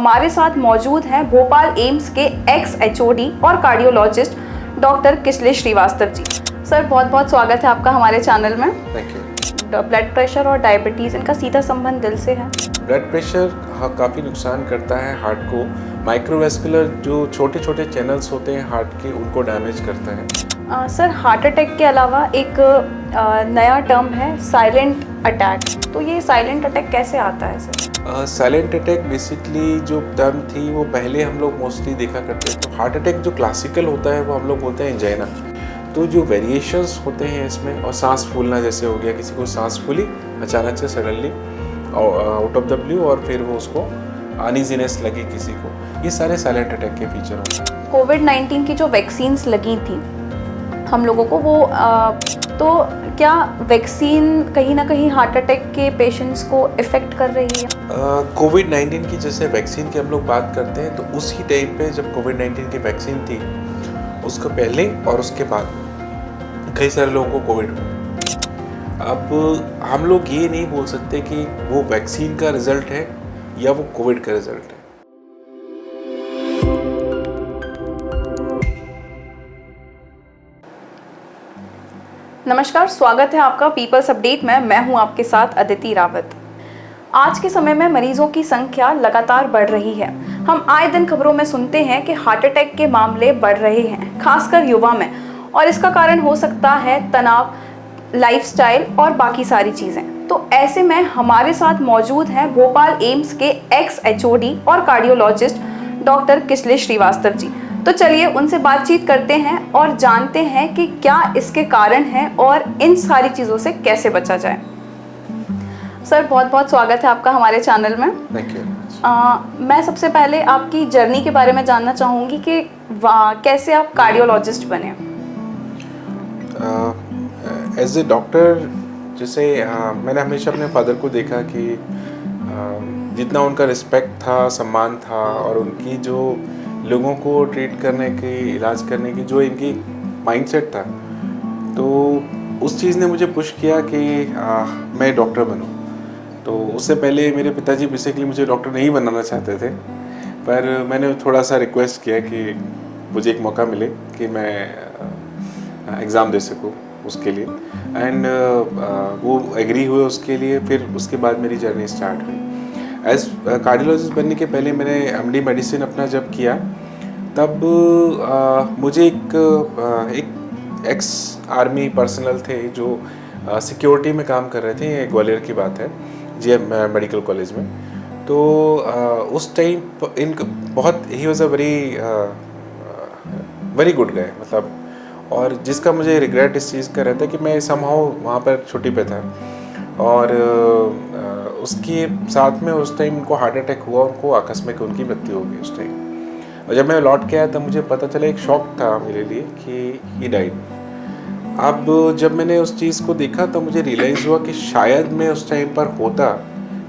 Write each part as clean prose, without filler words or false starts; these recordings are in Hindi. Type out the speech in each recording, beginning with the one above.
हमारे साथ मौजूद हैं भोपाल एम्स के एक्स एचओडी और cardiologist doctor किशलेश Srivastava ji. Sir बहुत बहुत स्वागत है आपका हमारे चैनल में। Thank you. ब्लड प्रेशर और डायबिटीज़ इनका सीधा संबंध दिल से है। ब्लड प्रेशर काफ़ी नुकसान करता है हार्ट को। माइक्रोवेस्कुलर जो छोटे छोटे चैनल्स होते हैं हार्ट के, उनको डैमेज करता है। सर हार्ट अटैक के अलावा एक नया टर्म है साइलेंट अटैक, तो ये साइलेंट अटैक कैसे आता है सर? साइलेंट अटैक बेसिकली जो टर्म थी वो पहले हम लोग मोस्टली देखा करते थे। तो हार्ट अटैक जो क्लासिकल होता है वो हम लोग बोलते हैं एंजाइना। तो जो वेरिएशंस होते हैं इसमें, और सांस फूलना जैसे हो गया, किसी को सांस फूली अचानक से suddenly out of the blue, और फिर वो उसको अनईजीनेस लगी किसी को, ये सारे साइलेंट अटैक के फीचर होते हैं। कोविड-19 की जो वैक्सीन्स लगी थी हम लोगों को, वो तो क्या वैक्सीन कहीं ना कहीं हार्ट अटैक के पेशेंट्स को इफ़ेक्ट कर रही है? कोविड-19 की जैसे वैक्सीन की हम लोग बात करते हैं, तो उसी टाइम पे जब कोविड-19 की वैक्सीन थी, उसको पहले और उसके बाद कई सारे लोगों को कोविड हुआ। अब हम लोग ये नहीं बोल सकते कि वो वैक्सीन का रिजल्ट है या वो कोविड का रिजल्ट है। नमस्कार, स्वागत है आपका पीपल्स अपडेट में। मैं हूं आपके साथ अदिति रावत। आज के समय में मरीजों की संख्या लगातार बढ़ रही है। हम आए दिन खबरों में सुनते हैं कि हार्ट अटैक के मामले बढ़ रहे हैं, खासकर युवा में, और इसका कारण हो सकता है तनाव, लाइफस्टाइल और बाकी सारी चीज़ें। तो ऐसे में हमारे साथ मौजूद हैं भोपाल एम्स के एक्स एचओडी और कार्डियोलॉजिस्ट डॉक्टर किशलेश श्रीवास्तव जी। तो चलिए उनसे बातचीत करते हैं और जानते हैं कि क्या इसके कारण हैं और इन सारी चीज़ों से कैसे बचा जाए। सर बहुत बहुत स्वागत है आपका हमारे चैनल में। Thank you. मैं सबसे पहले आपकी जर्नी के बारे में जानना चाहूँगी कि कैसे आप कार्डियोलॉजिस्ट बने। एज ए डॉक्टर, जैसे मैंने हमेशा अपने फादर को देखा कि जितना उनका रिस्पेक्ट था, सम्मान था, और उनकी जो लोगों को ट्रीट करने की, इलाज करने की जो इनकी माइंडसेट था, तो उस चीज़ ने मुझे पुश किया कि मैं डॉक्टर बनूं। तो उससे पहले मेरे पिताजी बेसिकली मुझे डॉक्टर नहीं बनाना चाहते थे, पर मैंने थोड़ा सा रिक्वेस्ट किया कि मुझे एक मौका मिले कि मैं एग्ज़ाम दे सकूं उसके लिए, एंड वो एग्री हुए उसके लिए। फिर उसके बाद मेरी जर्नी स्टार्ट हुई। एज कार्डियोलॉजिस्ट बनने के पहले मैंने एमडी मेडिसिन अपना जब किया, तब मुझे एक एक्स आर्मी पर्सनल थे जो सिक्योरिटी में काम कर रहे थे। ये ग्वालियर की बात है, जीएम मेडिकल कॉलेज में। तो उस टाइम इन बहुत he was a very good guy, मतलब, और जिसका मुझे रिग्रेट इस चीज़ का रहता है कि मैं समहाउ वहाँ पर छुट्टी पे था, और उसके साथ में उस टाइम उनको हार्ट अटैक हुआ, उनको आकस्मिक उनकी मृत्यु हो गई उस टाइम। और जब मैं लौट के आया तब मुझे पता चला, एक शॉक था मेरे लिए कि ही डाइड। अब जब मैंने उस चीज़ को देखा तो मुझे रियलाइज़ हुआ कि शायद मैं उस टाइम पर होता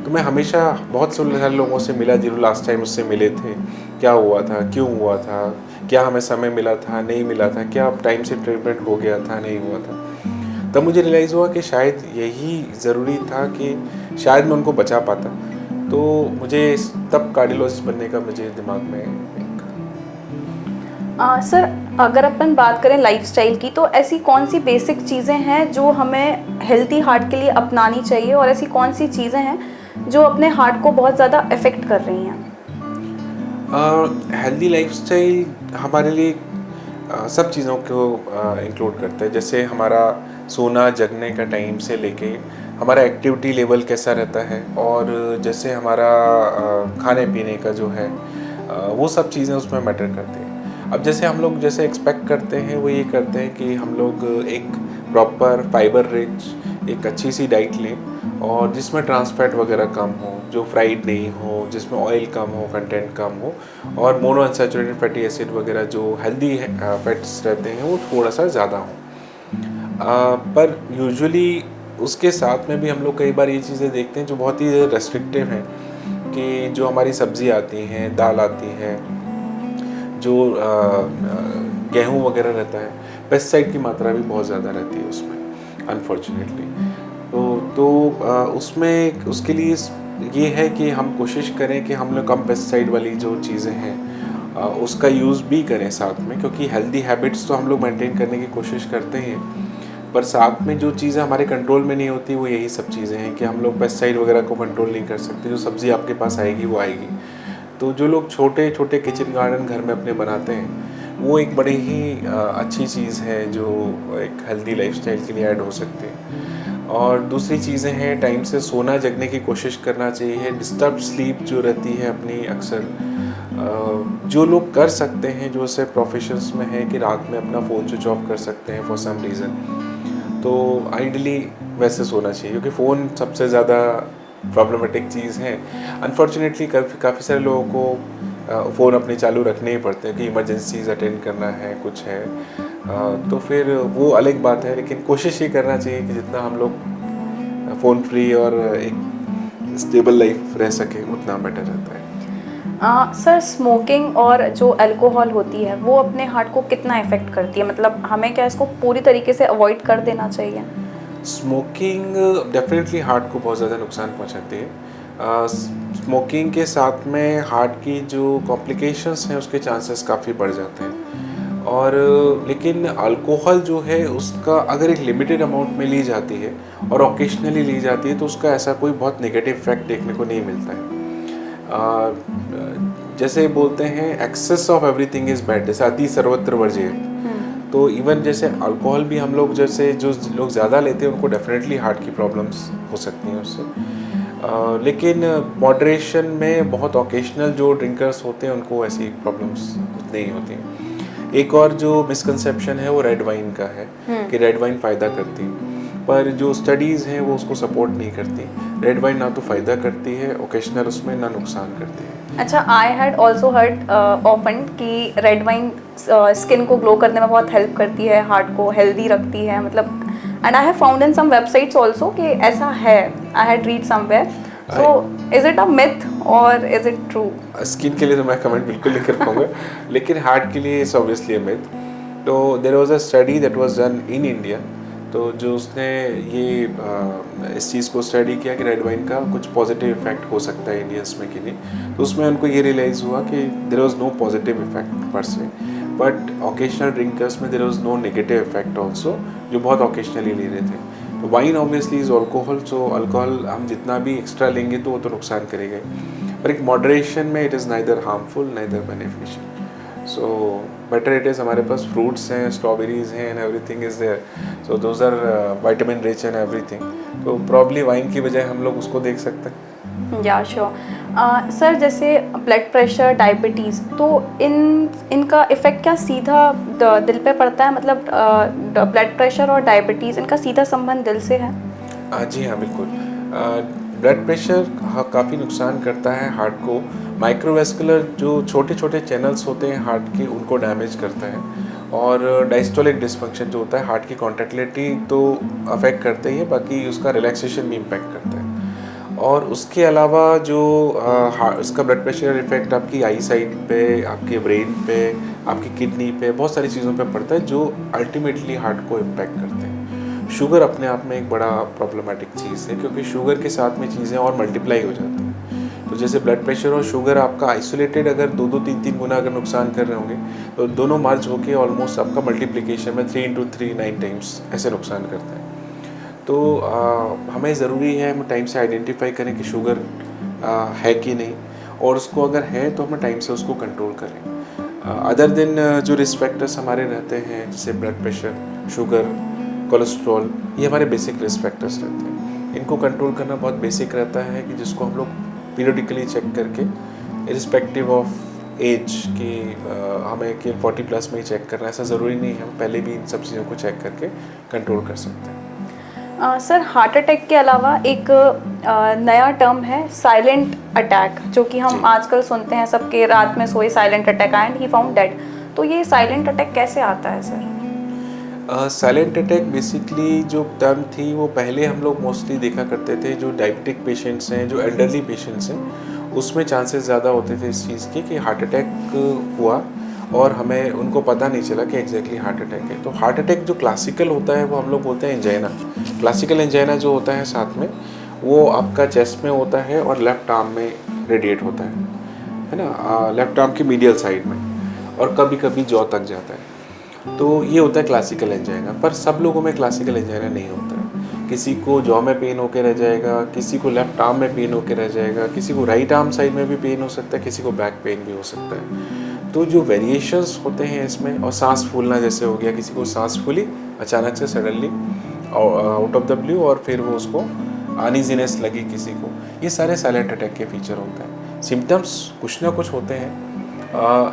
तो मैं हमेशा बहुत सारे लोगों से मिला, जो लास्ट टाइम उससे मिले थे, क्या हुआ था, क्यों हुआ था, क्या हमें समय मिला था, नहीं मिला था, क्या टाइम से ट्रीटमेंट हो गया था, नहीं हुआ था। तब मुझे रियलाइज़ हुआ कि शायद यही ज़रूरी था कि शायद मैं उनको बचा पाता। तो मुझे तब कार्डियोलॉजिस्ट बनने का मुझे दिमाग में सर अगर अपन बात करें लाइफस्टाइल की, तो ऐसी कौन सी बेसिक चीज़ें हैं जो हमें हेल्थी हार्ट के लिए अपनानी चाहिए, और ऐसी कौन सी चीज़ें हैं जो अपने हार्ट को बहुत ज़्यादा अफेक्ट कर रही हैं? हेल्दी लाइफस्टाइल हमारे लिए सब चीज़ों को इंक्लूड करता है। जैसे हमारा सोना जगने का टाइम से लेके हमारा एक्टिविटी लेवल कैसा रहता है, और जैसे हमारा खाने पीने का जो है, वो सब चीज़ें उसमें मैटर करती हैं। अब जैसे हम लोग जैसे एक्सपेक्ट करते हैं वो ये करते हैं कि हम लोग एक प्रॉपर फाइबर रिच एक अच्छी सी डाइट लें, और जिसमें ट्रांस फैट वगैरह कम हो, जो फ्राइड नहीं हो, जिसमें ऑयल कम हो, कंटेंट कम हो, और मोनो अनसैचुरेटेड फैटी एसिड वगैरह जो हेल्दी फैट्स रहते हैं वो थोड़ा सा ज़्यादा हो। पर यूजुअली उसके साथ में भी हम लोग कई बार ये चीज़ें देखते हैं जो बहुत ही रेस्ट्रिक्टिव हैं, कि जो हमारी सब्ज़ी आती हैं, दाल आती है, जो गेहूँ वगैरह रहता है, पेस्टिसाइड की मात्रा भी बहुत ज़्यादा रहती है उसमें, अनफॉर्चुनेटली। तो उसमें उसके लिए ये है कि हम कोशिश करें कि हम लोग कम पेस्टिसाइड वाली जो चीज़ें हैं उसका यूज़ भी करें साथ में, क्योंकि हेल्दी हैबिट्स तो हम लोग मेंटेन करने की कोशिश करते हैं, पर साथ में जो चीज़ें हमारे कंट्रोल में नहीं होती वो यही सब चीज़ें हैं कि हम लोग पेस्टिसाइड वगैरह को कंट्रोल नहीं कर सकते। जो सब्ज़ी आपके पास आएगी वो आएगी। तो जो लोग छोटे छोटे किचन गार्डन घर में अपने बनाते हैं वो एक बड़ी ही अच्छी चीज़ है जो एक हेल्दी लाइफस्टाइल के लिए ऐड हो सकती है। और दूसरी चीज़ें हैं, टाइम से सोना जगने की कोशिश करना चाहिए। डिस्टर्ब स्लीप जो रहती है अपनी अक्सर जो लोग कर सकते हैं, जो ऐसे प्रोफेशंस में हैं कि रात में अपना फ़ोन स्विच ऑफ कर सकते हैं फॉर सम रीज़न, तो आइडली वैसे सोना चाहिए, क्योंकि फ़ोन सबसे ज़्यादा प्रॉब्लमेटिक चीज़ है। अनफॉर्चुनेटली काफ़ी सारे लोगों को फ़ोन अपने चालू रखने ही पड़ते हैं कि इमरजेंसीज अटेंड करना है, कुछ है, तो फिर वो अलग बात है। लेकिन कोशिश ये करना चाहिए कि जितना हम लोग फ़ोन फ्री और एक स्टेबल लाइफ रह सके उतना बेटर रहता है। सर, स्मोकिंग और जो अल्कोहल होती है वो अपने हार्ट को कितना इफ़ेक्ट करती है? मतलब हमें क्या इसको पूरी तरीके से अवॉइड कर देना चाहिए? स्मोकिंग डेफिनेटली हार्ट को बहुत ज़्यादा नुकसान पहुंचाती है। स्मोकिंग के साथ में हार्ट की जो कॉम्प्लिकेशंस हैं उसके चांसेस काफ़ी बढ़ जाते हैं। और लेकिन अल्कोहल जो है उसका अगर एक लिमिटेड अमाउंट में ली जाती है और ओकेशनली ली जाती है तो उसका ऐसा कोई बहुत नेगेटिव इफेक्ट देखने को नहीं मिलता है। जैसे बोलते हैं excess of everything is bad, जैसे अति सर्वत्र वर्जित। तो इवन जैसे अल्कोहल भी हम लोग जैसे जो लोग ज़्यादा लेते हैं उनको डेफिनेटली हार्ट की प्रॉब्लम्स हो सकती हैं उससे। लेकिन मॉडरेशन में बहुत ओकेशनल जो ड्रिंकर्स होते हैं उनको ऐसी प्रॉब्लम्स नहीं होती हैं। एक और जो मिसकंसेप्शन है वो रेड वाइन का है कि रेड वाइन फ़ायदा करती है, पर जो स्टडीज़ हैं वो उसको सपोर्ट नहीं करती। रेड वाइन ना तो फ़ायदा करती है ओकेशनल उसमें, ना नुकसान करती है। अच्छा, I had also heard often कि रेड वाइन स्किन को ग्लो करने में बहुत हेल्प करती है, हार्ट को हेल्दी रखती है, मतलब and I have found in some websites also कि ऐसा है। I had read somewhere, so is it a myth और इज इट ट्रू? स्किन के लिए तो मैं कमेंट बिल्कुल नहीं कर पाऊंगा, लेकिन हार्ट के लिए इट्स ऑब्वियसली अ मिथ। तो there was a study that was done in India, तो जो उसने ये इस चीज़ को स्टडी किया कि रेड वाइन का कुछ पॉजिटिव इफेक्ट हो सकता है इंडियंस में कि नहीं, तो उसमें उनको ये रियलाइज़ हुआ कि there was no positive effect per se, but occasional drinkers में there was no negative effect also, जो बहुत ओकेशनली ले रहे थे। तो wine obviously is alcohol, so alcohol हम जितना भी एक्स्ट्रा लेंगे तो वो तो नुकसान करेगा, पर एक मॉडरेशन में it is neither harmful neither beneficial. So better it is हमारे पास फ्रूट्स हैं, स्ट्रॉबेरीज हैं and everything is there, so those are vitamin rich and everything, तो प्रॉब्ली वाइन की बजाय हम लोग उसको देख सकते हैं। या श्योर। सर, जैसे ब्लड प्रेशर, डायबिटीज़, तो इनका इफ़ेक्ट क्या सीधा दिल पे पड़ता है? मतलब ब्लड प्रेशर और डायबिटीज़, इनका सीधा संबंध दिल से है? जी हाँ, बिल्कुल। ब्लड प्रेशर काफ़ी नुकसान करता है हार्ट को। माइक्रोवेस्कुलर जो छोटे छोटे चैनल्स होते हैं हार्ट के उनको डैमेज करता है, और डायस्टोलिक डिसफंक्शन जो होता है हार्ट की कॉन्ट्रैक्टिलिटी तो अफेक्ट करता ही है, बाकी उसका रिलैक्सेशन भी इम्पैक्ट करता है। और उसके अलावा जो उसका ब्लड प्रेशर इफेक्ट आपकी आई साइट पे, आपके ब्रेन पे, आपकी किडनी पे, बहुत सारी चीज़ों पे पड़ता है जो अल्टीमेटली हार्ट को इम्पैक्ट करते हैं। शुगर अपने आप में एक बड़ा प्रॉब्लमेटिक चीज़ है, क्योंकि शुगर के साथ में चीज़ें और मल्टीप्लाई हो जाती हैं। तो जैसे ब्लड प्रेशर और शुगर आपका आइसोलेटेड अगर 2-2, 3-3 गुना अगर नुकसान कर रहे होंगे, तो दोनों मर्ज होके ऑलमोस्ट आपका मल्टीप्लिकेशन में 3 into 3 9 टाइम्स ऐसे नुकसान करता है। तो हमें ज़रूरी है हम टाइम से आइडेंटिफाई करें कि शुगर है कि नहीं, और उसको अगर है तो हमें टाइम से उसको कंट्रोल करें। अदर देन जो रिस्क फैक्टर्स हमारे रहते हैं जैसे ब्लड प्रेशर, शुगर, कोलेस्ट्रॉल, ये हमारे बेसिक रिस्क फैक्टर्स रहते हैं। इनको कंट्रोल करना बहुत बेसिक रहता है कि जिसको हम लोग पीरियडिकली चेक करके इरिस्पेक्टिव ऑफ एज की हमें कि 40+ में ही चेक करना, ऐसा ज़रूरी नहीं है, हम पहले भी इन सब चीज़ों को चेक करके कंट्रोल कर सकते हैं। सर, हार्ट अटैक के अलावा एक नया टर्म है साइलेंट अटैक, जो कि हम आजकल सुनते हैं, सबके रात में सोए silent attack and he found dead. तो ये साइलेंट अटैक कैसे आता है सर? साइलेंट अटैक बेसिकली जो टर्म थी वो पहले हम लोग मोस्टली देखा करते थे, जो डायबिटिक पेशेंट्स हैं, जो एल्डरली पेशेंट्स हैं, उसमें चांसेस ज़्यादा होते थे इस चीज़ के कि हार्ट अटैक हुआ और हमें उनको पता नहीं चला कि एग्जैक्टली हार्ट अटैक है। तो हार्ट अटैक जो क्लासिकल होता है वो हम लोग बोलते हैं एंजाइना। क्लासिकल एंजाइना जो होता है साथ में वो आपका चेस्ट में होता है और लेफ्ट आर्म में रेडिएट होता है ना, लेफ्ट आर्म की मीडियल साइड में, और कभी कभी जॉ तक जाता है। तो ये होता है क्लासिकल एंजाइना। पर सब लोगों में क्लासिकल एंजाइना नहीं होता है। किसी को जॉ में पेन होकर रह जाएगा, किसी को लेफ्ट आर्म में पेन होकर रह जाएगा, किसी को राइट आर्म साइड में भी पेन हो सकता है, किसी को बैक पेन भी हो सकता है। तो जो वेरिएशंस होते हैं इसमें, और सांस फूलना जैसे हो गया, किसी को सांस फूली अचानक से suddenly out of the blue, और फिर वो उसको अनइजीनेस लगी किसी को, ये सारे साइलेंट अटैक के फीचर होते हैं। सिम्टम्स कुछ ना कुछ होते हैं,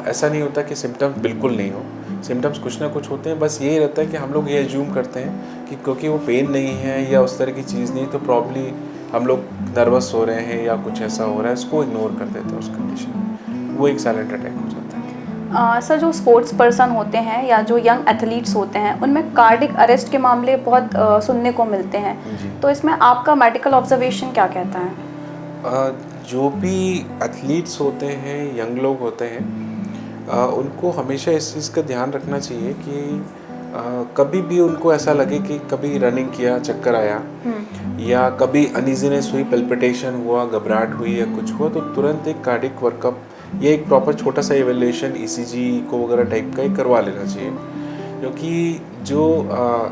ऐसा नहीं होता कि सिम्टम्स बिल्कुल नहीं हो, सिम्टम्स कुछ ना कुछ होते हैं। बस यही रहता है कि हम लोग ये एज्यूम करते हैं कि क्योंकि वो पेन नहीं है या उस तरह की चीज़ नहीं, तो प्रॉब्ली हम लोग नर्वस हो रहे हैं या कुछ ऐसा हो रहा है, इसको इग्नोर कर देते हैं उस कंडीशन में, वो एक साइलेंट अटैक हो जाता है। सर, जो स्पोर्ट्स पर्सन होते हैं या जो यंग एथलीट्स होते हैं, उनमें कार्डिक अरेस्ट के मामले बहुत सुनने को मिलते हैं, तो इसमें आपका मेडिकल ऑब्जर्वेशन क्या कहता है? जो भी एथलीट्स होते हैं, यंग लोग होते हैं, उनको हमेशा इस चीज़ का ध्यान रखना चाहिए कि कभी भी उनको ऐसा लगे कि कभी रनिंग किया चक्कर आया, या कभी अनइजीनेस हुई, पल्पिटेशन हुआ, घबराहट हुई या कुछ हुआ, तो तुरंत एक कार्डिक वर्कअप या एक प्रॉपर छोटा सा इवैल्यूएशन ECG को वगैरह टाइप का एक करवा लेना चाहिए। क्योंकि जो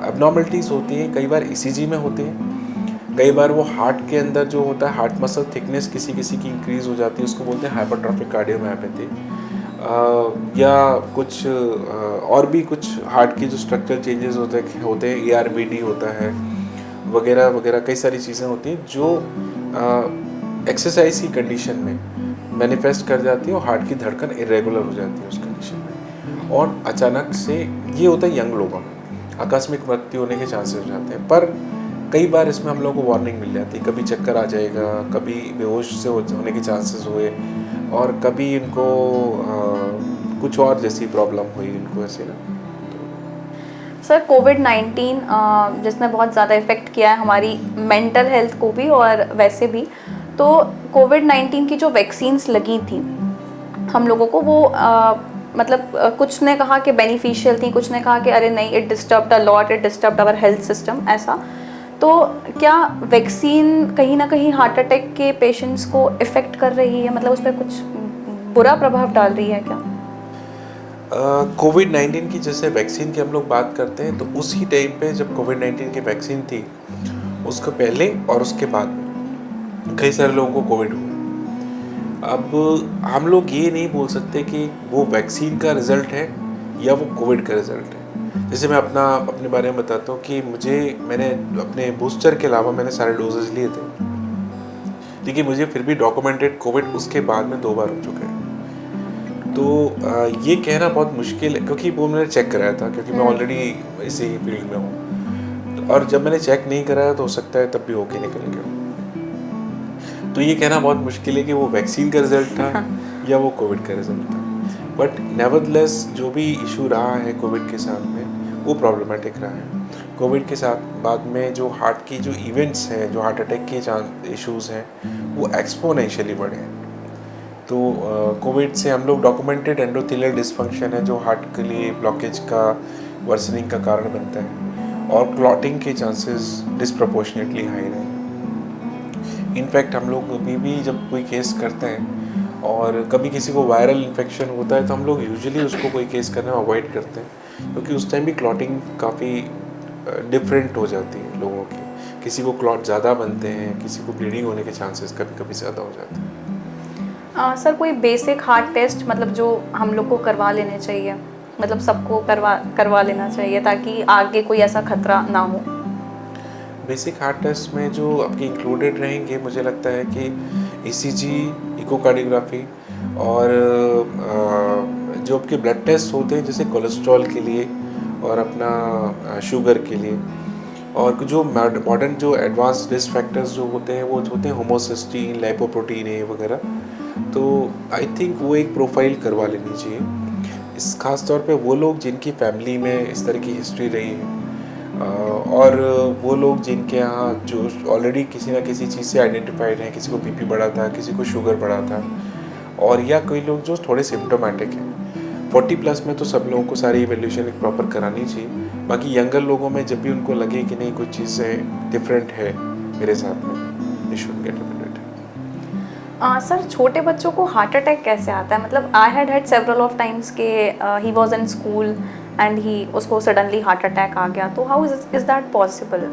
एबनॉर्मलिटीज़ होती हैं कई बार ECG में होती हैं, कई बार वो हार्ट के अंदर जो होता है, हार्ट मसल थिकनेस किसी किसी की इंक्रीज़ हो जाती है, उसको बोलते हैं हाइपरट्रॉफिक कार्डियोमायोपैथी, या कुछ और भी कुछ हार्ट की जो स्ट्रक्चरल चेंजेस होते हैं, ARBD होता है वगैरह वगैरह, कई सारी चीज़ें होती हैं जो एक्सरसाइज की कंडीशन में मैनिफेस्ट कर जाती है और हार्ट की धड़कन इरेगुलर हो जाती है उस कंडीशन में, और अचानक से ये होता है यंग लोगों में, आकस्मिक मृत्यु होने के चांसेस हो जाते हैं। पर कई बार इसमें हम लोगों को वार्निंग मिल जाती है, कभी चक्कर आ जाएगा, कभी बेहोश से होने के चांसेस हुए, और कभी इनको कुछ और जैसी प्रॉब्लम हुई इनको ऐसे ना। सर, कोविड-19 जिसने बहुत ज़्यादा इफ़ेक्ट किया है हमारी मेंटल हेल्थ को भी और वैसे भी, तो कोविड-19 की जो वैक्सीन्स लगी थी हम लोगों को, वो कुछ ने कहा कि बेनिफिशियल थी, कुछ ने कहा कि अरे नहीं, it disturbed a lot, it disturbed our health system, ऐसा। तो क्या वैक्सीन कहीं ना कहीं हार्ट अटैक के पेशेंट्स को इफ़ेक्ट कर रही है, मतलब उस पर कुछ बुरा प्रभाव डाल रही है क्या? कोविड-19 की जैसे वैक्सीन की हम लोग बात करते हैं, तो उसी टाइम पे जब कोविड-19 की वैक्सीन थी, उसके पहले और उसके बाद कई सारे लोगों को कोविड हुआ। अब हम लोग ये नहीं बोल सकते कि वो वैक्सीन का रिज़ल्ट है या वो कोविड का रिज़ल्ट है। जैसे मैं अपने बारे में बताता हूँ कि मैंने अपने बूस्टर के अलावा मैंने सारे डोजेज लिए थे, लेकिन मुझे फिर भी डॉक्यूमेंटेड कोविड उसके बाद में 2 बार हो चुका है। तो ये कहना बहुत मुश्किल है, क्योंकि वो मैंने चेक कराया था, क्योंकि मैं ऑलरेडी इसी फील्ड में हूँ, और जब मैंने चेक नहीं कराया तो हो सकता है तब भी होके निकल गया। तो ये कहना बहुत मुश्किल है कि वो वैक्सीन का रिजल्ट था या वो कोविड का रिजल्ट था। बट नेवरदलेस जो भी इशू रहा है कोविड के साथ में, वो प्रॉब्लमेटिक रहा है। कोविड के साथ बाद में जो हार्ट की जो इवेंट्स हैं, जो हार्ट अटैक के इश्यूज़ हैं, वो एक्सपोनेंशियली बढ़े हैं। तो कोविड से हम लोग डॉक्यूमेंटेड एंडोथेलियल डिसफंक्शन है जो हार्ट के लिए ब्लॉकेज का वर्सनिंग का कारण बनता है, और क्लॉटिंग के चांसेस डिस्प्रपोर्शनेटली हाई रहे। इनफैक्ट हम लोग अभी भी जब कोई केस करते हैं और कभी किसी को वायरल इन्फेक्शन होता है, तो हम लोग यूजुअली उसको कोई केस करने में अवॉइड करते हैं, क्योंकि उस टाइम भी क्लॉटिंग काफ़ी डिफरेंट हो जाती है लोगों की। किसी को क्लॉट ज़्यादा बनते हैं, किसी को ब्लीडिंग होने के चांसेस कभी कभी ज़्यादा हो जाते हैं। सर, कोई बेसिक हार्ट टेस्ट मतलब जो हम लोग को करवा लेने चाहिए, मतलब सबको करवा लेना चाहिए ताकि आगे कोई ऐसा खतरा ना हो? बेसिक हार्ट टेस्ट में जो आपके इंक्लूडेड रहेंगे, मुझे लगता है कि ECG, इकोकार्डियोग्राफी, और जो आपके ब्लड टेस्ट होते हैं जैसे कोलेस्ट्रॉल के लिए और अपना शुगर के लिए, और जो मॉडर्न जो एडवांस रिस्क फैक्टर्स जो होते हैं वो होते हैं होमोसिस्टीन, लाइपोप्रोटीन ए वगैरह। तो आई थिंक वो एक प्रोफाइल करवा लेनी चाहिए, इस खास तौर पे वो लोग जिनकी फैमिली में इस तरह की हिस्ट्री रही है, और वो लोग जिनके यहाँ जो ऑलरेडी किसी ना किसी चीज़ से आइडेंटिफाइड हैं, किसी को BP बढ़ा था, किसी को शुगर बढ़ा था, और या कोई लोग जो थोड़े सिम्टोमेटिक हैं। 40+ में तो सब लोगों को सारी इवैल्यूएशन एक प्रॉपर करानी चाहिए। बाकी यंगर लोगों में जब भी उनको लगे कि नहीं कुछ चीज़ें डिफरेंट है मेरे साथ में, we should get admitted. Sir छोटे बच्चों को हार्ट अटैक कैसे आता है? मतलब I had several of times के he was in school and he उसको सडनली हार्ट अटैक आ गया, तो हाउ इज दैट पॉसिबल?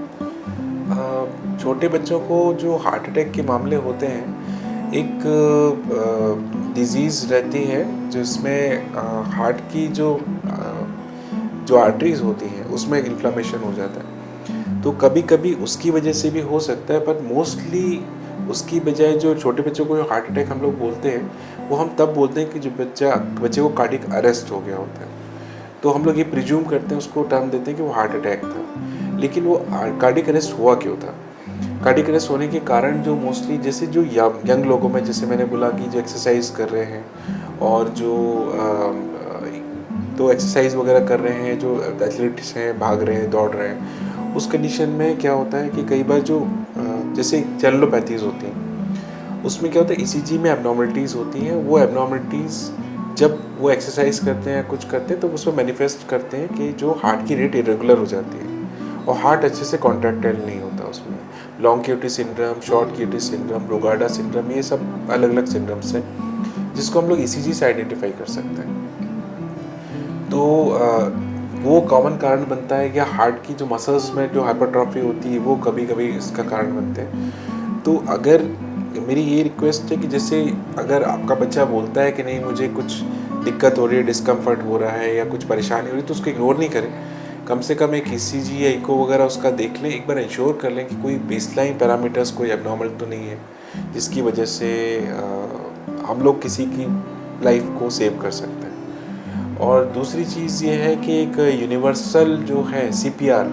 छोटे बच्चों को जो हार्ट अटैक के मामले होते हैं, एक डिजीज़ रहती है जिसमें हार्ट की जो आर्टरीज होती हैं उसमें इन्फ्लामेशन हो जाता है। तो कभी कभी उसकी वजह से भी हो सकता है, पर मोस्टली उसकी बजाय जो छोटे बच्चों को जो हार्ट अटैक हम लोग बोलते हैं वो हम तब बोलते हैं कि जो बच्चे को कार्डियक अरेस्ट हो गया होता है। तो हम लोग ये प्रिज्यूम करते हैं, उसको टर्म देते हैं कि वो हार्ट अटैक था, लेकिन वो कार्डियक अरेस्ट हुआ क्यों था? कार्डियक अरेस्ट होने के कारण जो मोस्टली जैसे जो यंग लोगों में, जैसे मैंने बोला कि जो एक्सरसाइज कर रहे हैं और जो तो एक्सरसाइज वगैरह कर रहे हैं, जो एथलीट्स हैं, भाग रहे हैं, दौड़ रहे हैं, उस कंडीशन में क्या होता है कि कई बार जो जैसे चैनलोपैथीज होती हैं उसमें क्या होता है, ईसीजी में एबनॉर्मलिटीज़ होती हैं। वो एबनॉर्मलिटीज़ जब वो एक्सरसाइज करते हैं, कुछ करते हैं, तो उसमें मैनिफेस्ट करते हैं कि जो हार्ट की रेट इरेगुलर हो जाती है और हार्ट अच्छे से कॉन्ट्रैक्टाइल नहीं होता। उसमें long QT syndrome, short QT syndrome, Brugada syndrome, ये सब अलग अलग सिंड्रोम्स हैं जिसको हम लोग ईसीजी से आइडेंटिफाई कर सकते हैं। तो वो कॉमन कारण बनता है, या हार्ट की जो मसल्स में जो हाइपरट्रॉफी होती है वो कभी कभी इसका कारण बनते हैं। तो अगर मेरी ये रिक्वेस्ट है कि जैसे अगर आपका बच्चा बोलता है कि नहीं मुझे कुछ दिक्कत हो रही है, डिस्कम्फर्ट हो रहा है या कुछ परेशानी हो रही है, तो उसको इग्नोर नहीं करें। कम से कम एक ईसीजी या इको वगैरह उसका देख लें, एक बार इंश्योर कर लें कि कोई बेसलाइन पैरामीटर्स कोई एबनॉर्मल तो नहीं है जिसकी वजह से हम लोग किसी की लाइफ को सेव कर सकते हैं। और दूसरी चीज़ ये है कि एक यूनिवर्सल जो है सीपीआर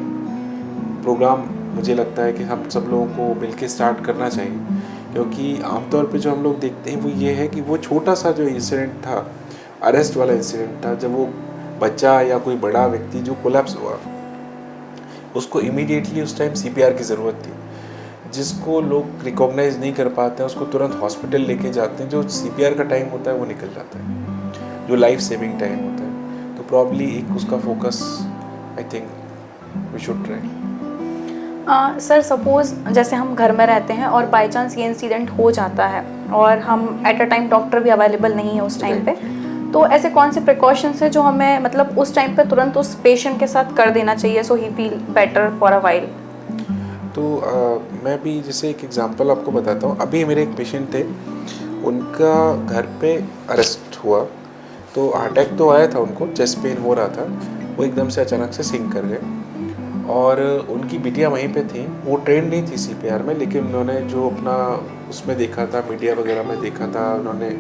प्रोग्राम, मुझे लगता है कि हम सब लोगों को मिलकर स्टार्ट करना चाहिए, क्योंकि आमतौर पे जो हम लोग देखते हैं वो ये है कि वो छोटा सा जो इंसिडेंट था, अरेस्ट वाला इंसिडेंट था, जब वो बच्चा या कोई बड़ा व्यक्ति जो कोलैप्स हुआ, उसको इमीडिएटली उस टाइम सीपीआर की ज़रूरत थी, जिसको लोग रिकॉग्नाइज नहीं कर पाते हैं, उसको तुरंत हॉस्पिटल लेके जाते हैं। जो सीपीआर का टाइम होता है वो निकल जाता है, जो लाइफ सेविंग टाइम होता है। तो प्रॉब्ली एक उसका focus I think we should try. Sir suppose जैसे हम घर में रहते हैं और बाय चांस ये इंसिडेंट हो जाता है और हम एट अ टाइम डॉक्टर भी अवेलेबल नहीं है उस टाइम पे, तो ऐसे कौन से प्रिकॉशंस हैं जो हमें मतलब उस टाइम पे तुरंत उस पेशेंट के साथ कर देना चाहिए so he feel better for a while? तो मैं भी जैसे एक एग्जांपल आपको बताता हूँ। अभी मेरे एक पेशेंट थे, उनका घर पे अरेस्ट हुआ, तो अटैक तो आया था, उनको चेस्ट पेन हो रहा था, वो एकदम से अचानक से सिंक कर गए और उनकी बिटिया वहीं पे थी। वो ट्रेंड नहीं थी सीपीआर में, लेकिन उन्होंने जो अपना उसमें देखा था, मीडिया वगैरह में देखा था, उन्होंने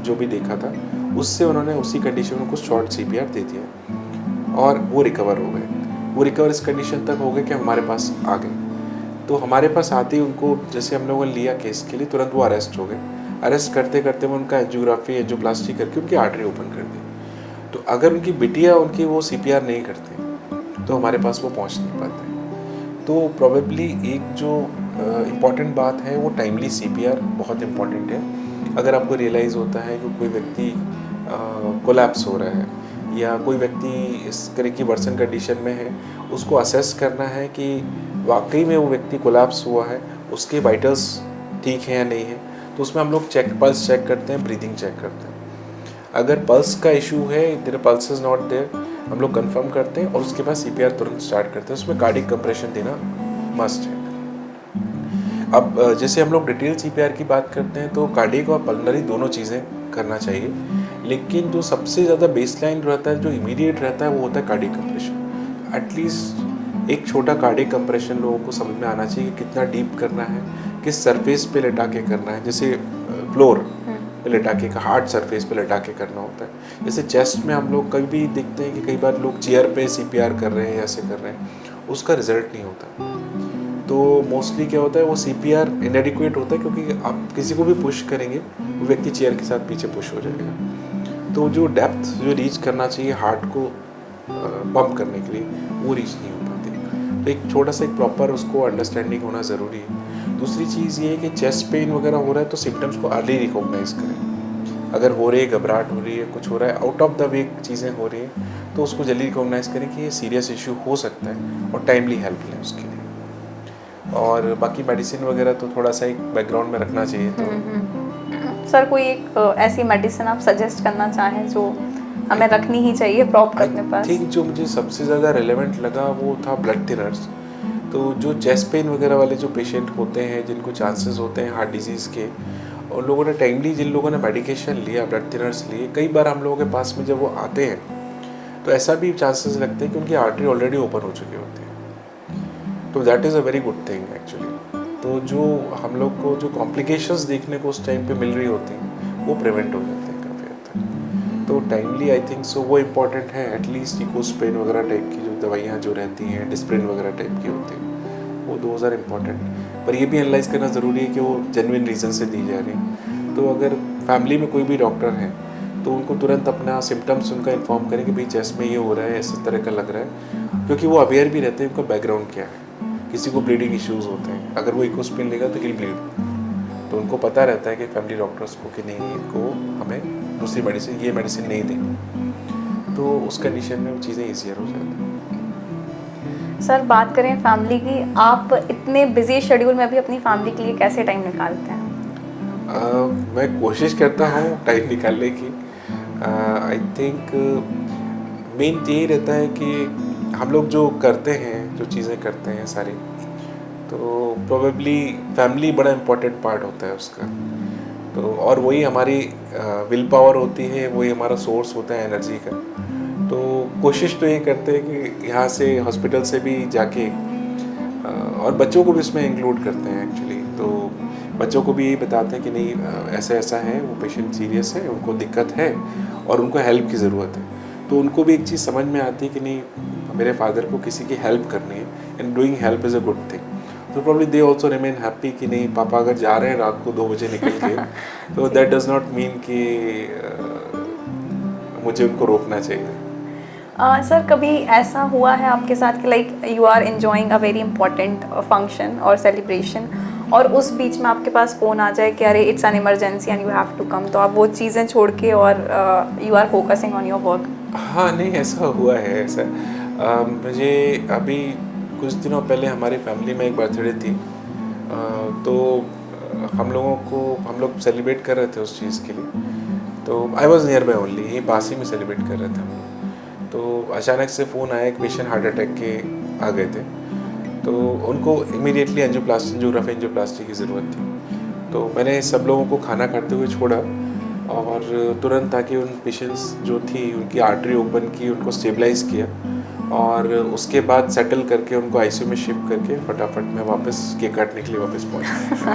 जो भी देखा था उससे उन्होंने उसी कंडीशन में कुछ शॉर्ट सीपीआर दे दिया और वो रिकवर हो गए। वो रिकवर इस कंडीशन तक हो गए कि हमारे पास आ गए। तो हमारे पास आते ही उनको जैसे हम लोगों ने लिया केस के लिए, तुरंत वो अरेस्ट हो गए। अरेस्ट करते करते वो उनका एंजियोग्राफी, एंजियोप्लास्टी करके उनकी आर्टरी ओपन कर दी। तो अगर उनकी बिटिया उनकी वो सीपीआर नहीं करते तो हमारे पास वो पहुंच नहीं पाते। तो प्रोबेबली एक जो इम्पॉर्टेंट बात है वो टाइमली सीपीआर बहुत इम्पॉर्टेंट है। अगर आपको रियलाइज़ होता है कि कोई व्यक्ति कोलैप्स हो रहा है या कोई व्यक्ति इस तरह की वर्सन कंडीशन में है, उसको असेस करना है कि वाकई में वो व्यक्ति कोलैप्स हुआ है, उसके वाइटल्स ठीक हैं या नहीं है। तो उसमें हम लोग पल्स चेक करते हैं, ब्रीदिंग चेक करते हैं। अगर पल्स का इशू है, there pulse is not there, हम लोग कंफर्म करते हैं और उसके बाद सीपीआर तुरंत स्टार्ट करते हैं। उसमें कार्डियक कंप्रेशन देना मस्ट है। अब जैसे हम लोग डिटेल सीपीआर की बात करते हैं तो कार्डियक और पल्मोनरी दोनों चीज़ें करना चाहिए, लेकिन जो सबसे ज़्यादा बेसलाइन रहता है, जो इमीडिएट रहता है, वो होता है कार्डियक कंप्रेशन। एटलीस्ट एक छोटा कार्डियक कंप्रेशन लोगों को समझ में आना चाहिए कि कितना डीप करना है, किस सरफेस पे लेटा के करना है। जैसे फ्लोर पे लेटा के, हार्ड सरफेस पे लेटा के करना होता है। जैसे चेस्ट में हम लोग कभी भी देखते हैं कि कई बार लोग चेयर पे सीपीआर कर रहे हैं, ऐसे कर रहे हैं, उसका रिजल्ट नहीं होता। तो मोस्टली क्या होता है, वो सीपीआर इनएडिक्वेट होता है, क्योंकि आप किसी को भी पुश करेंगे वो व्यक्ति चेयर के साथ पीछे पुश हो जाएगा। तो जो डेप्थ जो रीच करना चाहिए हार्ट को पंप करने के लिए, वो रीच नहीं हो पाती। तो एक छोटा सा एक प्रॉपर उसको अंडरस्टैंडिंग होना ज़रूरी है। दूसरी चीज़ ये है कि चेस्ट पेन वगैरह हो रहा है तो सिम्टम्स को अर्ली रिकॉग्नाइज करें। अगर हो रही है, घबराहट हो रही है, कुछ हो रहा है, आउट ऑफ द वे चीज़ें हो रही हैं, तो उसको जल्दी रिकॉग्नाइज करें कि ये सीरियस इशू हो सकता है और टाइमली हेल्प लें उसके लिए। और बाकी मेडिसिन वगैरह तो थोड़ा सा एक बैकग्राउंड में रखना चाहिए। तो सर कोई एक ऐसी मेडिसिन आप सजेस्ट करना चाहें जो हमें रखनी ही चाहिए प्रॉपर अपने पास? थिंक जो मुझे सबसे ज़्यादा रेलेवेंट लगा वो था ब्लड थिनर्स। तो जो चेस्ट पेन वगैरह वाले जो पेशेंट होते हैं जिनको चांसेस होते हैं हार्ट डिजीज़ के, और लोगों ने टाइमली जिन लोगों ने मेडिकेशन लिया, ब्लड थिनर्स लिए, कई बार हम लोगों के पास में जब वो आते हैं तो ऐसा भी चांसेस लगते हैं कि उनकी आर्टरी ऑलरेडी ओपन हो चुकी होती है। तो that is a very good thing actually. तो जो हम लोग को जो कॉम्प्लिकेशंस देखने को उस टाइम पे मिल रही होती हैं वो प्रिवेंट हो जाते हैं काफ़ी हद तक। तो टाइमली आई थिंक सो वो इम्पॉर्टेंट है। एटलीस्ट इकोस्प्रिन वगैरह टाइप की जो दवाइयाँ जो रहती हैं, डिस्प्रिन वगैरह टाइप की होती हैं, वो दोज आर इम्पॉर्टेंट। पर ये भी एनालाइज करना ज़रूरी है कि वो जेन्युइन रीज़न से दी जा रही। तो अगर फैमिली में कोई भी डॉक्टर है तो उनको तुरंत अपना सिम्टम्स उनका इन्फॉर्म करें कि भाई चेस्ट में ये हो रहा है, इस तरह का लग रहा है, क्योंकि वो अवेयर भी रहते हैं उनका बैकग्राउंड क्या है। किसी को ब्लीडिंग इश्यूज़ होते हैं, अगर वो इकोस्प्रिन लेगा तो हिल ब्लीड, तो उनको पता रहता है कि फैमिली डॉक्टर्स को कि नहीं इनको हमें दूसरी मेडिसिन, ये मेडिसिन नहीं देनी। तो उस कंडीशन में वो चीज़ें ईजियर हो जाती हैं। सर बात करें फैमिली की, आप इतने बिजी शेड्यूल में भी अपनी फैमिली के लिए कैसे टाइम निकालते हैं? मैं कोशिश करता हूँ टाइम निकालने की। आई थिंक मेन यही रहता है कि हम लोग जो करते हैं, जो चीज़ें करते हैं सारी, तो प्रोबेबली फैमिली बड़ा इम्पोर्टेंट पार्ट होता है उसका। तो और वही हमारी विल पावर होती है, वही हमारा सोर्स होता है एनर्जी का। तो कोशिश तो ये करते हैं कि यहाँ से हॉस्पिटल से भी जाके और बच्चों को भी इसमें इंक्लूड करते हैं एक्चुअली। तो बच्चों को भी यही बताते हैं कि नहीं ऐसा ऐसा है, वो पेशेंट सीरियस है, उनको दिक्कत है और उनको हेल्प की ज़रूरत है। तो उनको भी एक चीज़ समझ में आती है कि नहीं मेरे फादर को किसी की हेल्प करनी है, and doing help is a good thing. तो probably they also remain happy कि नहीं पापा अगर जा रहे हैं रात को 2 बजे निकल के तो दैट डज नॉट मीन कि मुझे उनको रोकना चाहिए। सर कभी ऐसा हुआ है आपके साथ कि like you are enjoying a very important function और सेलिब्रेशन और उस बीच में आपके पास फ़ोन आ जाए कि अरे it's an emergency and you have to come, तो आप वो चीज़ें छोड़ के और you are focusing on your work? हाँ, नहीं ऐसा हुआ है ऐसा। मुझे अभी कुछ दिनों पहले हमारी फैमिली में एक बर्थडे थी। तो हम लोग सेलिब्रेट कर रहे थे उस चीज़ के लिए। तो I was near by only, यहीं पास ही में सेलिब्रेट कर रहे थे हम लोग। तो अचानक से फ़ोन आया, एक पेशेंट हार्ट अटैक के आ गए थे। तो उनको इमीडिएटली एंजियोग्राफी एंजियोप्लास्टी की ज़रूरत थी। तो मैंने सब लोगों को खाना खाते हुए छोड़ा और तुरंत ताकि उन पेशेंट्स जो थी उनकी आर्टरी ओपन की, उनको स्टेबलाइज़ किया और उसके बाद सेटल करके उनको आईसीयू में शिफ्ट करके फटाफट मैं वापस केक काटने के लिए वापस पहुंचा।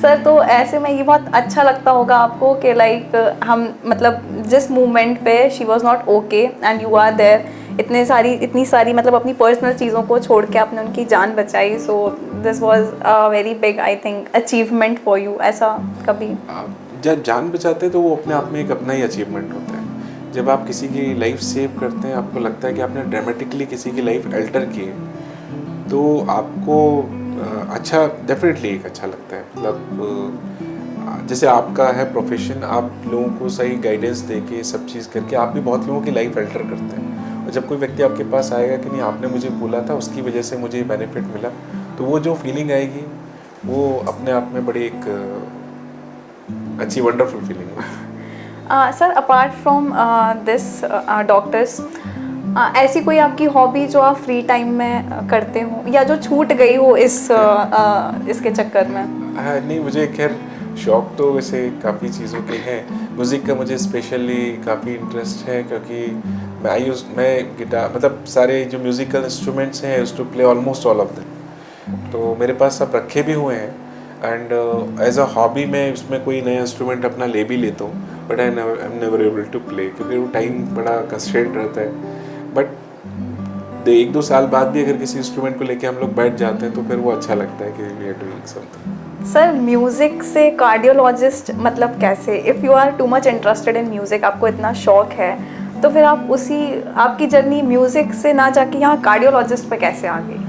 सर तो ऐसे में ये बहुत अच्छा लगता होगा आपको कि लाइक हम मतलब जिस मूवमेंट पे she was not okay and you are there, इतनी सारी मतलब अपनी पर्सनल चीज़ों को छोड़ के आपने उनकी जान बचाई। So this was a very big I think achievement for you. ऐसा कभी जब जान बचाते हैं तो वो अपने आप में एक अपना ही अचीवमेंट होता है। जब आप किसी की लाइफ सेव करते हैं, आपको लगता है कि आपने ड्रामेटिकली किसी की लाइफ अल्टर की है, तो आपको अच्छा डेफिनेटली एक अच्छा लगता है। मतलब जैसे आपका है प्रोफेशन, आप लोगों को सही गाइडेंस दे के सब चीज़ करके आप भी बहुत लोगों की लाइफ अल्टर करते हैं। और जब कोई व्यक्ति आपके पास आएगा कि नहीं आपने मुझे बोला था, उसकी वजह से मुझे बेनिफिट मिला, तो वो जो फीलिंग आएगी वो अपने आप में बड़ी एक अच्छी वंडरफुल फीलिंग है। Sir apart from this doctors, ऐसी कोई आपकी हॉबी जो आप फ्री टाइम में करते हो या जो छूट गई हो इसके चक्कर में? हाँ नहीं, मुझे खैर शौक तो वैसे काफ़ी चीज़ों के हैं। म्यूज़िक का मुझे स्पेशली काफ़ी इंटरेस्ट है, क्योंकि मैं गिटार मतलब सारे जो म्यूज़िकल इंस्ट्रूमेंट्स हैं used to play almost all of them. तो मेरे पास सब रखे भी हुए हैं एंड एज अ हॉबी मैं उसमें कोई नया इंस्ट्रूमेंट अपना ले भी लेता हूँ, but I am never able to play क्योंकि वो टाइम बड़ा कंस्ट्रेंट रहता है। बट 1-2 साल बाद भी अगर किसी इंस्ट्रूमेंट को लेके हम लोग बैठ जाते हैं तो फिर वो अच्छा लगता है कि we are doing something. Sir music से कार्डियोलॉजिस्ट मतलब कैसे? If you are too much interested in music, आपको इतना शौक है, तो फिर आप आपकी जर्नी म्यूज़िक से ना जाके यहाँ कार्डियोलॉजिस्ट पे कैसे आ गई?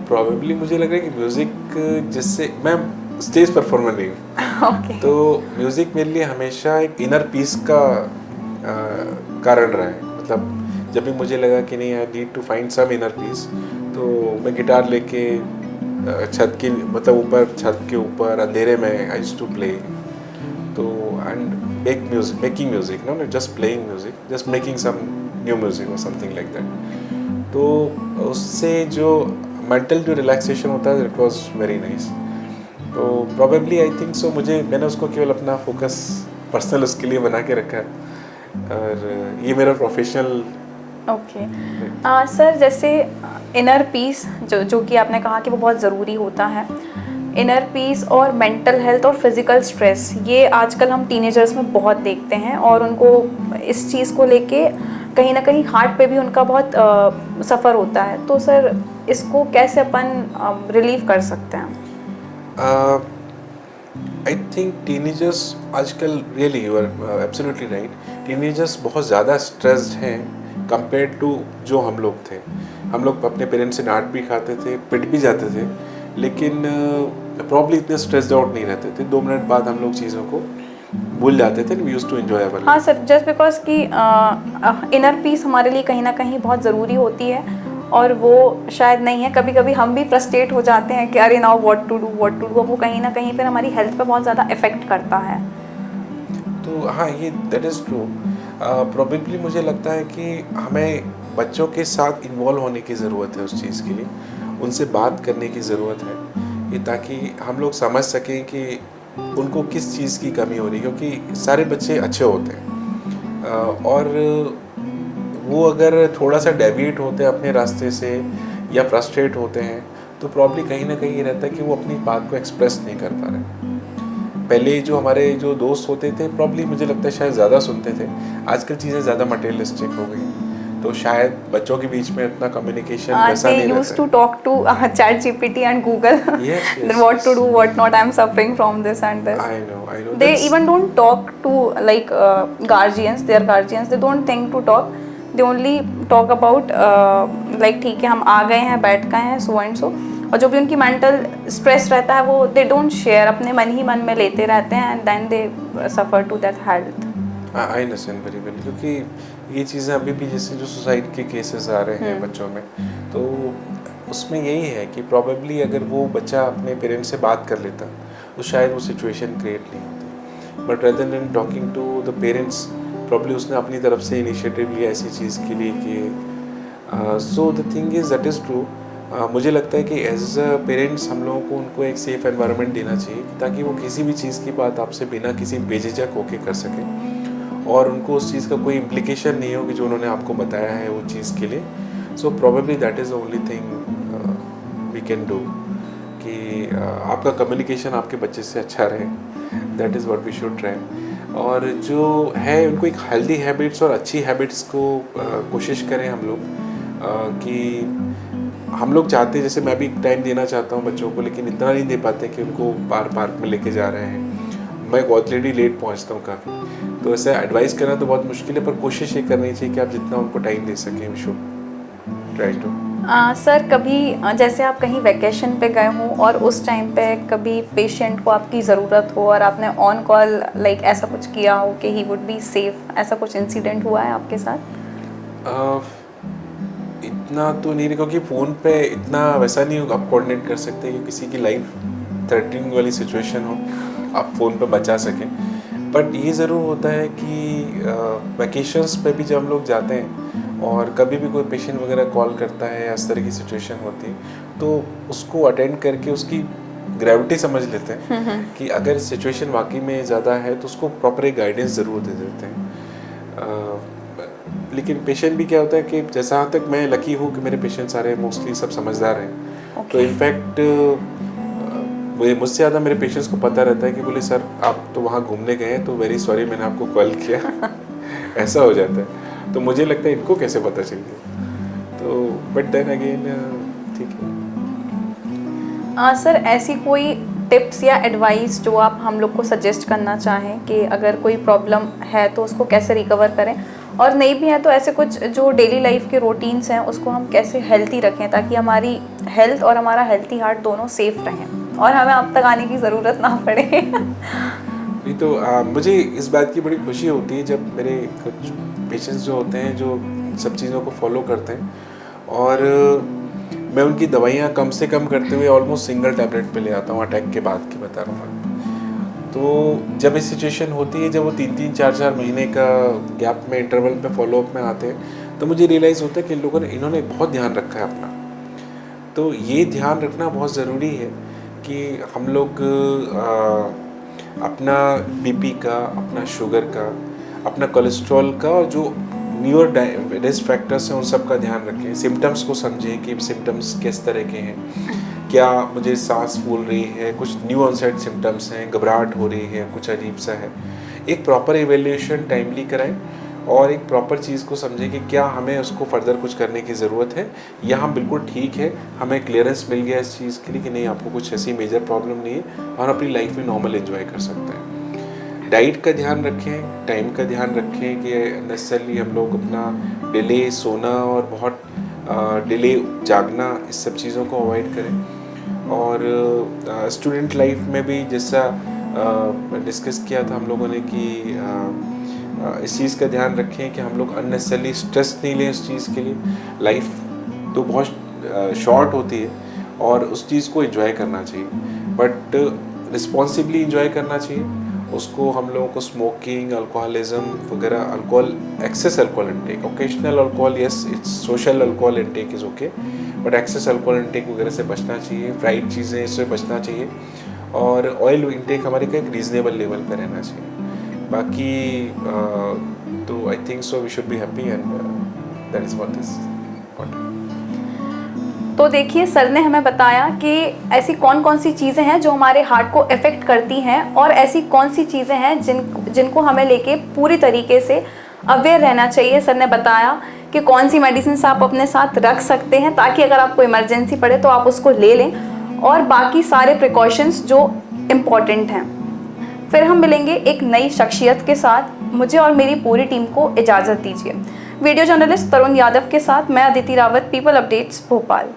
प्रॉबेबली मुझे लग रहा है कि म्यूज़िक जिससे मैं स्टेज परफॉर्मर नहीं हूँ। Okay. तो म्यूज़िक मेरे लिए हमेशा एक इनर पीस का कारण रहा है। मतलब जब भी मुझे लगा कि नहीं I need to find some inner peace, तो मैं गिटार लेके छत की मतलब ऊपर छत के ऊपर अंधेरे में आई यूज्ड टू प्ले। तो and making music, no just playing music, just making some new music और समथिंग लाइक दैट। तो उससे जो मेंटल जो रिलैक्सेशन होता है इट वाज वेरी नाइस। तो प्रोबेबली आई थिंक सो मैंने उसको केवल अपना फोकस पर्सनल उसके लिए बना के रखा है और ये मेरा प्रोफेशनल। ओके सर, जैसे इनर पीस जो कि आपने कहा कि वो बहुत ज़रूरी होता है, इनर पीस और मेंटल हेल्थ और फिज़िकल स्ट्रेस, ये आजकल हम टीनेजर्स में बहुत देखते हैं और उनको इस चीज़ को लेके कहीं ना कहीं हार्ट पे भी उनका बहुत सफ़र होता है। तो सर इसको कैसे अपन रिलीव कर सकते हैं? आई थिंक टीनेजर्स आजकल really you are absolutely right, teenagers बहुत ज़्यादा स्ट्रेस्ड हैं कंपेयर टू जो हम लोग थे। हम लोग अपने पेरेंट्स से डांट भी खाते थे, पिट भी जाते थे, लेकिन प्रॉब्ली इतने स्ट्रेस्ड आउट नहीं रहते थे। 2 मिनट बाद हम लोग चीज़ों को भूल जाते थे। We used to enjoy our. हाँ सर, जस्ट बिकॉज कि इनर पीस हमारे लिए कहीं ना कहीं बहुत ज़रूरी होती है और वो शायद नहीं है। कभी कभी हम भी फ्रस्ट्रेट हो जाते हैं कि अरे नाउ व्हाट टू डू, वो कहीं ना कहीं फिर हमारी हेल्थ पे बहुत ज़्यादा इफेक्ट करता है। तो हाँ, ये दैट इज़ ट्रू। प्रोबेबली मुझे लगता है कि हमें बच्चों के साथ इन्वॉल्व होने की ज़रूरत है उस चीज़ के लिए, उनसे बात करने की ज़रूरत है, ये ताकि हम लोग समझ सकें कि उनको किस चीज़ की कमी हो रही है। क्योंकि सारे बच्चे अच्छे होते हैं और वो अगर थोड़ा सा डेविएट होते हैं अपने रास्ते से या फ्रस्ट्रेट होते हैं तो प्रॉब्ली कहीं ना कहीं ये रहता है कि वो अपनी बात को एक्सप्रेस नहीं कर पा रहे। पहले जो हमारे जो दोस्त होते थे प्रॉब्ली मुझे लगता है शायद ज़्यादा सुनते थे। आजकल चीज़ें ज़्यादा मटेरियलिस्टिक हो गई, तो शायद बच्चों के बीच में इतना कम्युनिकेशन वैसा they नहीं रहता used to talk to ChatGPT and Google Yes, then yes, what yes. to do, what not, I'm suffering from this and this. I know. They That's- even don't talk to like guardians, their guardians, they don't think to talk. They only talk about like ठीक है हम आ गए हैं, बैठ गए हैं, so and so, और जो भी उनकी मेंटल स्ट्रेस रहता है वो दे डोंट शेयर, अपने मन ही मन में लेते रहते हैं and then they suffer to that health. I understand very well. क्योंकि ये चीज़ें अभी भी जैसे जो सुसाइड के केसेस आ रहे हैं बच्चों में, तो उसमें यही है कि प्रॉबेबली अगर वो बच्चा अपने पेरेंट्स से बात कर लेता तो शायद वो सिचुएशन क्रिएट नहीं होती। But rather than talking to the parents probably उसने अपनी तरफ से इनिशिएटिव लिया ऐसी चीज़ के लिए कि so the thing is that is true. मुझे लगता है कि एज अ पेरेंट्स हम लोगों को उनको एक सेफ़ एनवायरनमेंट देना चाहिए ताकि वो किसी भी चीज़ की बात आपसे बिना किसी बेझिझक होके कर सकें और उनको उस चीज़ का कोई इम्प्लीकेशन नहीं हो कि जो उन्होंने आपको बताया है वो चीज़ के लिए। So probably that is the only thing we can do कि आपका कम्युनिकेशन आपके बच्चे से अच्छा रहे। That is what we should try. और जो है उनको एक हेल्दी हैबिट्स और अच्छी हैबिट्स को कोशिश करें हम लोग कि हम लोग चाहते हैं, जैसे मैं भी टाइम देना चाहता हूँ बच्चों को, लेकिन इतना नहीं दे पाते कि उनको पार्क में लेके जा रहे हैं। मैं ऑलरेडी लेट पहुँचता हूँ काफ़ी, तो ऐसे एडवाइस करना तो बहुत मुश्किल है, पर कोशिश ये करनी चाहिए कि आप जितना उनको टाइम दे सकें we should try to. Sir कभी जैसे आप कहीं वैकेशन पे गए हों और उस टाइम पे कभी पेशेंट को आपकी ज़रूरत हो और आपने ऑन कॉल लाइक ऐसा कुछ किया हो कि ही वुड बी सेफ, ऐसा कुछ इंसिडेंट हुआ है आपके साथ? इतना तो नहीं, क्योंकि फ़ोन पे इतना वैसा नहीं हो आप कोऑर्डिनेट कर सकते कि किसी की लाइफ थ्रेटनिंग वाली सिचुएशन हो आप फ़ोन पे बचा सकें। बट ये ज़रूर होता है कि वैकेशंस पे भी जब हम लोग जाते हैं और कभी भी कोई पेशेंट वगैरह कॉल करता है या इस तरह की सिचुएशन होती है तो उसको अटेंड करके उसकी ग्रेविटी समझ लेते हैं कि अगर सिचुएशन वाकई में ज़्यादा है तो उसको प्रॉपर एक गाइडेंस ज़रूर दे देते हैं। लेकिन पेशेंट भी क्या होता है कि जैसा तक मैं लकी हूँ कि मेरे पेशेंट सारे मोस्टली सब समझदार हैं। तो इनफैक्ट मुझसे ज़्यादा मेरे पेशेंट्स को पता रहता है कि बोले सर आप तो वहाँ घूमने गए हैं तो वेरी सॉरी मैंने आपको कॉल किया ऐसा हो जाता है। तो मुझे लगता है इनको कैसे पता चल गया, तो बट देन अगेन ठीक है। सर ऐसी कोई टिप्स या एडवाइस जो आप हम लोग को सजेस्ट करना चाहें कि अगर कोई प्रॉब्लम है तो उसको कैसे रिकवर करें, और नहीं भी है तो ऐसे कुछ जो डेली लाइफ के रूटीन्स हैं उसको हम कैसे हेल्थी रखें ताकि हमारी हेल्थ और हमारा हेल्थी हार्ट दोनों सेफ रहें और हमें आप तक आने की ज़रूरत ना पड़े। नहीं तो मुझे इस बात की बड़ी खुशी होती है जब मेरे कुछ पेशेंट्स जो होते हैं जो सब चीज़ों को फॉलो करते हैं और मैं उनकी दवाइयाँ कम से कम करते हुए ऑलमोस्ट सिंगल टैबलेट पे ले आता हूँ अटैक के बाद की बता रहा हूँ। तो जब ये सिचुएशन होती है, जब वो 3-3 4-4 महीने का गैप में इंटरवल पे फॉलोअप में आते हैं, तो मुझे रियलाइज़ होता है कि इन्होंने बहुत ध्यान रखा है अपना। तो ये ध्यान रखना बहुत ज़रूरी है कि हम लोग अपना बीपी का, अपना शुगर का, अपना कोलेस्ट्रॉल का और जो न्यूअर रिस्क फैक्टर्स हैं उन सब का ध्यान रखें। सिम्टम्स को समझें कि सिम्टम्स किस तरह के हैं। क्या मुझे सांस फूल रही है, कुछ न्यू ऑनसेट सिम्टम्स हैं, घबराहट हो रही है, कुछ अजीब सा है। एक प्रॉपर इवेल्यूएशन टाइमली कराएं और एक प्रॉपर चीज़ को समझें कि क्या हमें उसको फर्दर कुछ करने की ज़रूरत है या हम बिल्कुल ठीक है, हमें क्लियरेंस मिल गया इस चीज़ के लिए कि नहीं आपको कुछ ऐसी मेजर प्रॉब्लम नहीं है और अपनी लाइफ में नॉर्मल एंजॉय कर सकते हैं। डाइट का ध्यान रखें, टाइम का ध्यान रखें कि नेसेसरली हम लोग अपना डिले सोना और बहुत डिले जागना, इस सब चीज़ों को अवॉइड करें। और स्टूडेंट लाइफ में भी जैसा डिस्कस किया था हम लोगों ने कि इस चीज़ का ध्यान रखें कि हम लोग अननेसेसरली स्ट्रेस नहीं लें उस चीज़ के लिए। लाइफ तो बहुत शॉर्ट होती है और उस चीज़ को एंजॉय करना चाहिए, बट रिस्पॉन्सिबली एंजॉय करना चाहिए उसको। हम लोगों को स्मोकिंग, अल्कोहलिज्म वगैरह, alcohol, excess alcohol intake, occasional alcohol, yes it's social alcohol intake is okay, but excess alcohol intake वगैरह से बचना चाहिए। फ्राइड चीज़ें इससे बचना चाहिए और ऑयल इंटेक हमारे का एक रीजनेबल लेवल पर रहना चाहिए। बाकी तो I think so we should be happy and that is what is important. तो देखिए, सर ने हमें बताया कि ऐसी कौन कौन सी चीज़ें हैं जो हमारे हार्ट को इफ़ेक्ट करती हैं और ऐसी कौन सी चीज़ें हैं जिनको हमें लेके पूरी तरीके से अवेयर रहना चाहिए। सर ने बताया कि कौन सी मेडिसिन आप अपने साथ रख सकते हैं ताकि अगर आपको इमरजेंसी पड़े तो आप उसको ले लें, और बाकी सारे प्रिकॉशंस जो इम्पॉर्टेंट हैं। फिर हम मिलेंगे एक नई शख्सियत के साथ। मुझे और मेरी पूरी टीम को इजाज़त दीजिए। वीडियो जर्नलिस्ट तरुण यादव के साथ मैं अदिति रावत, पीपल अपडेट्स, भोपाल।